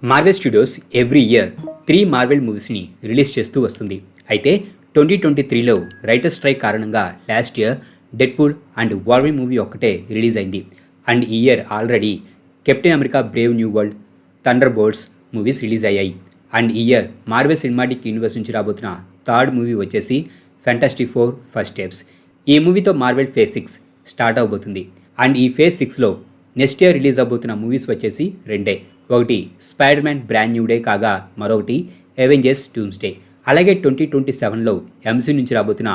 Marvel Studios every year 3 Marvel మూవీస్ని release చేస్తూ వస్తుంది. అయితే 2023లో రైటర్ స్ట్రైక్ కారణంగా last year Deadpool and Wolverine movie ఒక్కటే రిలీజ్ అయింది. అండ్ ఈ year already Captain America brave new world, thunderbolts movies release అయ్యాయి. అండ్ ఈ ఇయర్ మార్వెల్ సినిమాటిక్ యూనివర్స్ నుంచి రాబోతున్న థర్డ్ మూవీ వచ్చేసి ఫ్యాంటాస్టిక్ ఫోర్ ఫస్ట్ స్టెప్స్. ఈ మూవీతో మార్వెల్ ఫేజ్ 6 స్టార్ట్ అవబోతుంది. అండ్ ఈ ఫేజ్ 6లో నెక్స్ట్ ఇయర్ రిలీజ్ అవబోతున్న మూవీస్ వచ్చేసి రెండే. ఒకటి spider man brand new day కాగా మరొకటి అవెంజర్స్ డూమ్స్డే. అలాగే 2027లో ఎంసీ నుంచి రాబోతున్న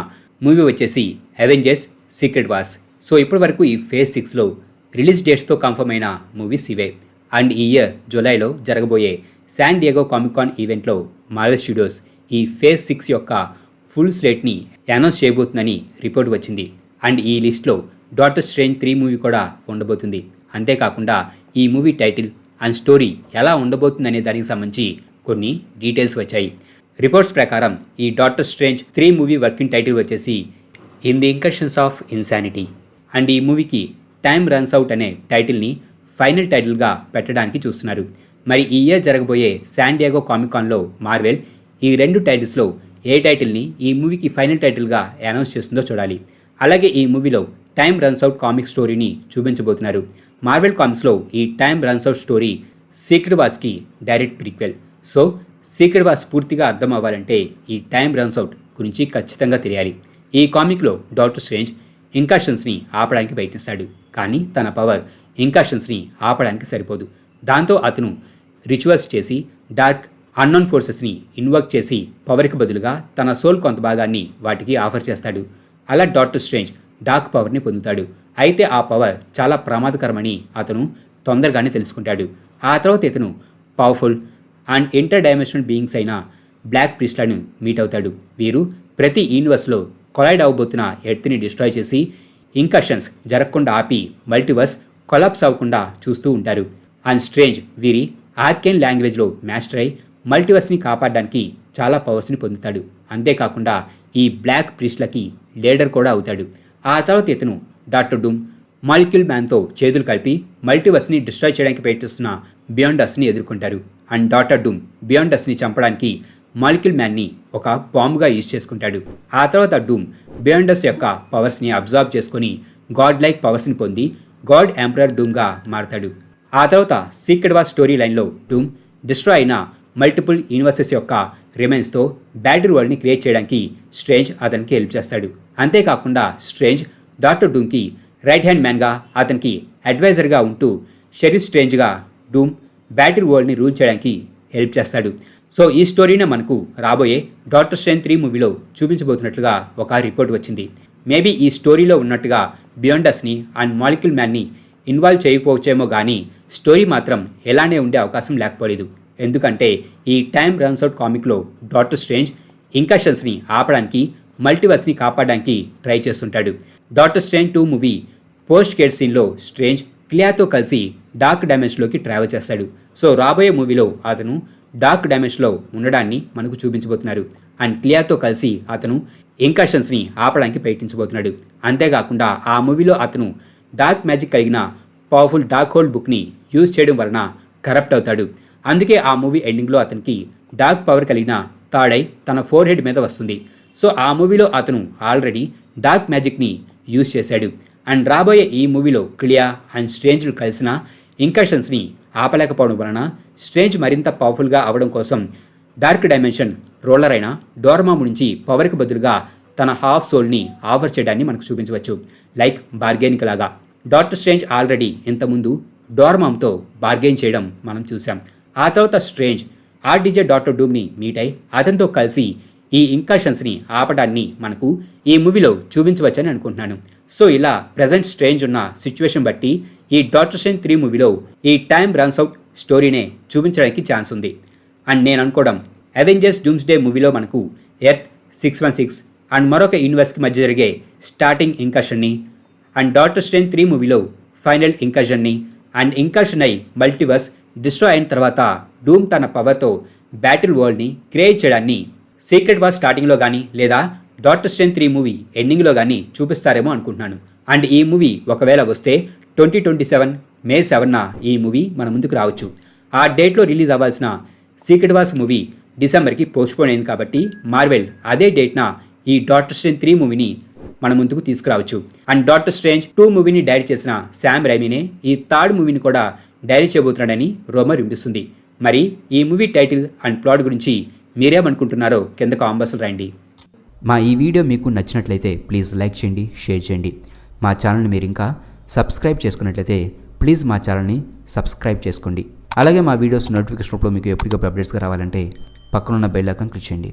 మూవీ వచ్చేసి అవెంజర్స్ సీక్రెట్ వార్స్. సో ఇప్పటి వరకు ఈ ఫేజ్ 6లో రిలీజ్ డేట్స్తో కన్ఫర్మ్ అయిన మూవీస్ ఇవే. అండ్ ఈ ఇయర్ జూలైలో జరగబోయే శాన్ డియేగో కామిక్ కాన్ ఈవెంట్లో మార్వెల్ స్టూడియోస్ ఈ ఫేజ్ 6 యొక్క ఫుల్ స్లేట్ని అనౌన్స్ చేయబోతుందని రిపోర్ట్ వచ్చింది. అండ్ ఈ లిస్ట్లో డాక్టర్ స్ట్రేంజ్ 3 మూవీ కూడా ఉండబోతుంది. అంతేకాకుండా ఈ మూవీ టైటిల్ అండ్ స్టోరీ ఎలా ఉండబోతుందనే దానికి సంబంధించి కొన్ని డీటెయిల్స్ వచ్చాయి. రిపోర్ట్స్ ప్రకారం ఈ Doctor Strange 3 movie working title వచ్చేసి in the incursions of insanity. And ఈ మూవీకి టైమ్ రన్స్ అవుట్ అనే టైటిల్ని ఫైనల్ టైటిల్గా పెట్టడానికి చూస్తున్నారు. మరి ఈ ఇయర్ జరగబోయే శాన్ డియేగో కామిక్ కాన్లో మార్వెల్ ఈ రెండు టైటిల్స్లో ఏ టైటిల్ని ఈ మూవీకి ఫైనల్ టైటిల్గా అనౌన్స్ చేస్తుందో చూడాలి. అలాగే ఈ మూవీలో టైమ్ రన్స్ అవుట్ కామిక్ స్టోరీని చూపించబోతున్నారు. మార్వెల్ కామిక్స్లో ఈ time runs Out story Secret వార్స్కి direct prequel. So Secret Wars పూర్తిగా అర్థం అవ్వాలంటే ఈ టైమ్ రన్స్ అవుట్ గురించి ఖచ్చితంగా తెలియాలి. ఈ కామిక్లో డాక్టర్ స్ట్రేంజ్ ఇంకాషన్స్ని ఆపడానికి ప్రయత్నిస్తాడు. కానీ తన పవర్ ఇంకాషన్స్ని ఆపడానికి సరిపోదు. దాంతో అతను రిచువల్స్ చేసి డార్క్ అన్నోన్ ఫోర్సెస్ని ఇన్వోక్ చేసి పవర్కి బదులుగా తన సోల్ కొంత భాగాన్ని వాటికి ఆఫర్ చేస్తాడు. అలా డాక్టర్ స్ట్రేంజ్ డార్క్ పవర్ని పొందుతాడు. అయితే ఆ పవర్ చాలా ప్రమాదకరమని అతను తొందరగానే తెలుసుకుంటాడు. ఆ తర్వాత ఇతను powerful and inter dimensional beings అయిన బ్లాక్ ప్రీస్ట్లను మీట్ అవుతాడు. వీరు ప్రతి యూనివర్స్లో కొలైడ్ అవబోతున్న ఎర్త్ని డిస్ట్రాయ్ చేసి ఇంకర్షన్స్ జరగకుండా ఆపి మల్టీవర్స్ కొలాప్స్ అవ్వకుండా చూస్తూ ఉంటారు. అండ్ స్ట్రేంజ్ వీరి ఆర్కేన్ లాంగ్వేజ్లో మాస్టర్ అయి మల్టీవర్స్ని కాపాడడానికి చాలా పవర్స్ని పొందుతాడు. అంతేకాకుండా ఈ బ్లాక్ ప్రీస్ట్లకి లీడర్ కూడా అవుతాడు. ఆ తర్వాత ఇతను డాక్టర్ డూమ్, మాలిక్యూల్ మ్యాన్తో చేతులు కలిపి మల్టీవర్స్ని డిస్ట్రాయ్ చేయడానికి ప్రయత్నిస్తున్న బియాండస్ని ఎదుర్కొంటారు. అండ్ డాక్టర్ డూమ్ బియాండస్ని చంపడానికి మాలిక్యూల్ మ్యాన్ని ఒక బాంబుగా యూజ్ చేసుకుంటాడు. ఆ తర్వాత డూమ్ బియాండస్ యొక్క పవర్స్ని అబ్జర్వ్ చేసుకొని గాడ్ లైక్ పవర్స్ని పొంది గాడ్ ఎంపరర్ డూమ్గా మారతాడు. ఆ తర్వాత సీక్రెట్ వార్ స్టోరీ లైన్లో డూమ్ డిస్ట్రాయ్ అయిన మల్టిపుల్ యూనివర్సెస్ యొక్క రిమైన్స్తో బ్యాటిల్ వరల్డ్ని క్రియేట్ చేయడానికి స్ట్రేంజ్ అతనికి హెల్ప్ చేస్తాడు. అంతేకాకుండా స్ట్రేంజ్ డాక్టర్ డూమ్కి రైట్ హ్యాండ్ మ్యాన్గా అతనికి అడ్వైజర్గా ఉంటూ షెరీఫ్ స్ట్రేంజ్గా డూమ్ బ్యాటిల్ వరల్డ్ని రూల్ చేయడానికి హెల్ప్ చేస్తాడు. సో ఈ స్టోరీనే మనకు రాబోయే డాక్టర్ స్ట్రేంజ్ 3 మూవీలో చూపించబోతున్నట్లుగా ఒక రిపోర్ట్ వచ్చింది. మేబీ ఈ స్టోరీలో ఉన్నట్టుగా బియాండస్ని అండ్ మాలిక్యూల్ మ్యాన్ని ఇన్వాల్వ్ చేయకపోవచ్చేమో కానీ స్టోరీ మాత్రం ఎలానే ఉండే అవకాశం లేకపోలేదు. ఎందుకంటే ఈ టైమ్ రన్స్ అవుట్ కామిక్లో డాక్టర్ స్ట్రేంజ్ ఇంకర్షన్స్ని ఆపడానికి మల్టీవర్స్ని కాపాడడానికి ట్రై చేస్తుంటాడు. Doctor Strange 2 movie post credit సీన్లో స్ట్రేంజ్ క్లియాతో కలిసి డార్క్ డైమెన్షన్లోకి ట్రావెల్ చేస్తాడు. సో రాబోయే మూవీలో అతను డార్క్ డైమెన్షన్లో ఉండడాన్ని మనకు చూపించబోతున్నారు. అండ్ క్లియాతో కలిసి అతను ఇంకర్షన్స్ని ఆపడానికి ప్రయత్నించబోతున్నాడు. అంతేకాకుండా ఆ మూవీలో అతను డార్క్ మ్యాజిక్ కలిగిన పవర్ఫుల్ డార్క్ హోల్డ్ బుక్ని యూజ్ చేయడం వలన కరప్ట్ అవుతాడు. అందుకే ఆ మూవీ ఎండింగ్లో అతనికి డార్క్ పవర్ కలిగిన థర్డ్ ఐ తన ఫోర్ హెడ్ మీద వస్తుంది. సో ఆ మూవీలో అతను ఆల్రెడీ డార్క్ మ్యాజిక్ని యూజ్ చేశాడు. అండ్ రాబోయే ఈ మూవీలో క్లియా అండ్ స్ట్రేంజ్లు కలిసిన ఇంకర్షన్స్ని ఆపలేకపోవడం వలన స్ట్రేంజ్ మరింత పవర్ఫుల్గా అవడం కోసం డార్క్ డైమెన్షన్ రోలర్ అయిన డోర్మాము నుంచి పవర్కి బదులుగా తన హాఫ్ సోల్ని ఆఫర్ చేయడాన్ని మనకు చూపించవచ్చు. లైక్ బార్గెనింగ్ లాగా డాక్టర్ స్ట్రేంజ్ ఆల్రెడీ ఇంతకుముందు డోర్మామ్తో బార్గెయిన్ చేయడం మనం చూసాం. ఆ తర్వాత స్ట్రేంజ్ ఆర్డీజే డాక్టర్ డూమ్ని మీట్ అయి అతనితో కలిసి ఈ ఇంకర్షన్స్ని ఆపడాన్ని మనకు ఈ మూవీలో చూపించవచ్చని అనుకుంటున్నాను. సో ఇలా ప్రజెంట్ స్ట్రేంజ్ ఉన్న సిచ్యువేషన్ బట్టి ఈ డాక్టర్ స్ట్రేంజ్ 3 మూవీలో ఈ టైమ్ రన్స్ అవుట్ స్టోరీనే చూపించడానికి ఛాన్స్ ఉంది. అండ్ నేను అనుకోవడం అవెంజర్స్ డూమ్స్డే మూవీలో మనకు ఎర్త్ 616 అండ్ మరొక యూనివర్స్కి మధ్య జరిగే స్టార్టింగ్ ఇంకర్షన్ని అండ్ డాక్టర్ స్ట్రేంజ్ 3 మూవీలో ఫైనల్ ఇంకర్షన్ని అండ్ ఇంకర్షన్ అయి మల్టీవర్స్ డిస్ట్రాయ్ అయిన తర్వాత డూమ్ తన పవర్తో బ్యాటిల్ వరల్డ్ని క్రియేట్ చేయడాన్ని సీక్రెట్ వార్ స్టార్టింగ్లో కానీ లేదా డాక్టర్ స్ట్రేంజ్ 3 మూవీ ఎండింగ్లో కానీ చూపిస్తారేమో అనుకుంటున్నాను. అండ్ ఈ మూవీ ఒకవేళ వస్తే 2027 మే 7న ఈ మూవీ మన ముందుకు రావచ్చు. ఆ డేట్లో రిలీజ్ అవ్వాల్సిన సీక్రెట్ వార్స్ మూవీ డిసెంబర్కి పోస్ట్పోన్ అయింది కాబట్టి మార్వెల్ అదే డేట్న ఈ డాక్టర్ స్ట్రేంజ్ 3 మూవీని మన ముందుకు తీసుకురావచ్చు. అండ్ డాక్టర్ స్ట్రేంజ్ 2 మూవీని డైరెక్ట్ చేసిన శామ్ రైమీనే ఈ థర్డ్ మూవీని కూడా డైరెక్ట్ చేయబోతున్నాడని రూమర్ వినిపిస్తుంది. మరి ఈ మూవీ టైటిల్ అండ్ ప్లాట్ గురించి మీరేమనుకుంటున్నారో కింద కామెంట్స్లో రాయండి. మా ఈ వీడియో మీకు నచ్చినట్లయితే ప్లీజ్ లైక్ చేయండి, షేర్ చేయండి. మా ఛానల్ని మీరు ఇంకా సబ్స్క్రైబ్ చేసుకున్నట్లయితే ప్లీజ్ మా ఛానల్ని సబ్స్క్రైబ్ చేసుకోండి. అలాగే మా వీడియోస్ నోటిఫికేషన్ రూపంలో మీకు ఎప్పటికప్పుడు అప్డేట్స్గా రావాలంటే పక్కనున్న బెల్ ఐకాన్ క్లిక్ చేయండి.